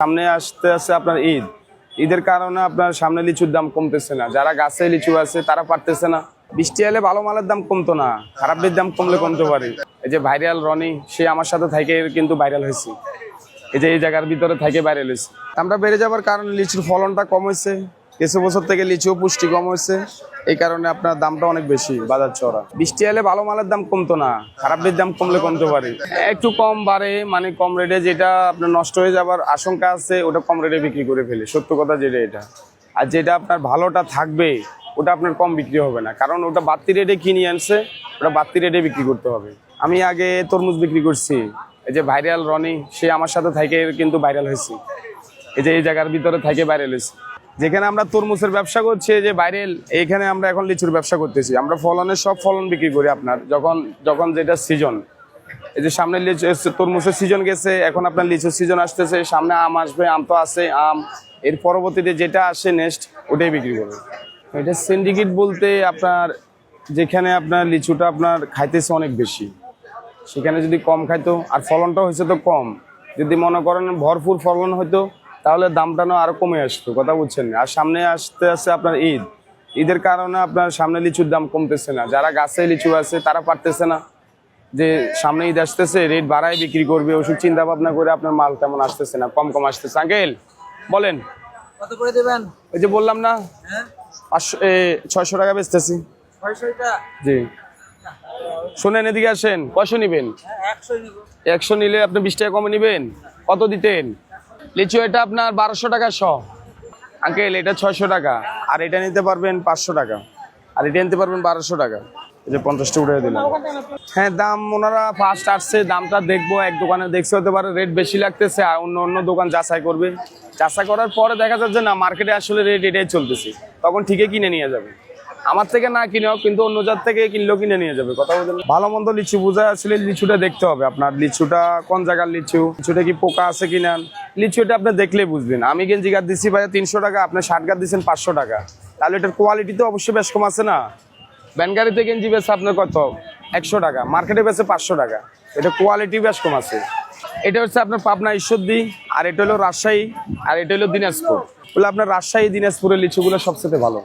সামনে আসতে আছে আপনার ঈদ। ঈদের কারণে আপনার সামনে লিচুর দাম কমতেছে না, যারা গাছে লিচু আছে তারা পারতেছে না। বৃষ্টি এলে ভালো মালের দাম কমতো না, খারাপের দাম কমলে কমতে পারে। এই যে ভাইরাল রনি, সে আমার সাথে থাকে কিন্তু ভাইরাল হয়েছে, এই যে এই জায়গার ভিতরে থাকে ভাইরাল হয়েছে। দামটা বেড়ে যাবার কারণে লিচুর ফলনটা কম হয়েছে, কিছু বছর থেকে লিচুও পুষ্টি কম হয়েছে, এই কারণে আপনার দামটা অনেক বেশি বাজার চড়া। বৃষ্টি এলে ভালো মালের দাম কমতো না, খারাপের দাম কমলে কমতে পারে। একটু কম বাড়ে, মানে কম রেটে যেটা আপনার নষ্ট হয়ে যাবার আশঙ্কা আছে ওটা কম রেটে বিক্রি করে ফেলে, সত্য কথা যেটা এটা। আর যেটা আপনার ভালোটা থাকবে ওটা আপনার কম বিক্রি হবে না, কারণ ওটা বাড়তি রেটে কিনে আনছে, ওটা বাড়তি রেটে বিক্রি করতে হবে। আমি আগে তরমুজ বিক্রি করছি, এই যে ভাইরাল রনি, সে আমার সাথে থাকে কিন্তু ভাইরাল হয়েছে, এই যে এই জায়গার ভিতরে থাকে ভাইরাল হয়েছে। যেখানে আমরা তরমুজের ব্যবসা করছি, যে ভাইরাল, এইখানে আমরা এখন লিচুর ব্যবসা করতেছি। আমরা ফলনের সব ফলন বিক্রি করি আপনার, যখন যখন যেটা সিজন। এই যে সামনে লিচু তরমুজের সিজন গেছে, এখন আপনার লিচুর সিজন আসতেছে, সামনে আম আসবে, আম তো আছে, আম এর পরবর্তীতে যেটা আসে নেক্সট ওটাই বিক্রি করবে। এটা সিন্ডিকেট বলতে আপনার যেখানে আপনার লিচুটা আপনার খাইতেছে অনেক বেশি, সেখানে যদি কম খাইতো, আর ফলনটা হয়েছে তো কম, যদি মনে করেন ভরপুর ফলন হইতো তাহলে দামটা না আরো কমে আসতো, কথা বুঝছেন। আর সামনে আসতে আছে আপনার ঈদ। ঈদের কারণে আপনার সামনে লিচুর দাম কমতেছে না, যারা গাছে লিচু আছে তারা পারতেছে না যে সামনে ঈদ আসতেছে রেট বাড়ায় বিক্রি করবে, ওষুধ চিন্তা ভাবনা করে আপনার মাল তেমন আসতেছে না, কম কম আসতেছে। আঙ্কেল বলেন কত করে দেবেন? ওই যে বললাম না, হ্যাঁ 600 টাকা বেচতেছি। 600 টা? জি শোনেন, এদিকে আসেন, কয়শো নিবেন? 100 নিব। 100 নিলে আপনি 20 টাকা কমে নিবেন, কত দিতেন? লিচু এটা আপনার 1200 টাকা শ। আঙ্কেল এটা 600 টাকা, আর এটা নিতে পারবেন 500 টাকা, আর এটা নিতে পারবেন 1200 টাকা। এই যে 50টা উঠে দিলাম। হ্যাঁ দাম ওনারা ফার্স্ট আসছে, দামটা দেখবো, এক দোকানে দেখছে হতে পারে রেট বেশি লাগতেছে, আর অন্য অন্য দোকান যাচাই করবে, যাচাই করার পরে দেখা যাচ্ছে না মার্কেটে আসলে রেট এটাই চলতেছে, তখন ঠিকই কিনে নিয়ে যাবে। আমার থেকে না কিনেও কিন্তু অন্য জাত থেকে কিনলেও কিনে নিয়ে যাবে, কথা বলছেন। ভালো মন্দ লিচু বোঝা আসলে লিচুটা দেখতে হবে আপনার, লিচুটা কোন জায়গার লিচু, লিচুটা কি পোকা আছে কিনা, লিচুটা আপনি দেখলে বুঝবেন। আমি গেঞ্জি গাছ দিচ্ছি ভাই 300 টাকা, আপনি 60 গাছ দিচ্ছেন 500 টাকা, তাহলে এটার কোয়ালিটি তো অবশ্যই বেশ কম আছে না। ব্যানগাড়িতে গেঞ্জি বেছে আপনার কত? 100 টাকা, মার্কেটে বেছে 500 টাকা, এটা কোয়ালিটি বেশ কম আছে। এটা হচ্ছে আপনার পাবনা ঈশ্বরদী, আর এটা হলো রাজশাহী, আর এটা হলো দিনাজপুর। বলে আপনার রাজশাহী দিনাজপুরের লিচুগুলো সবচেয়ে ভালো।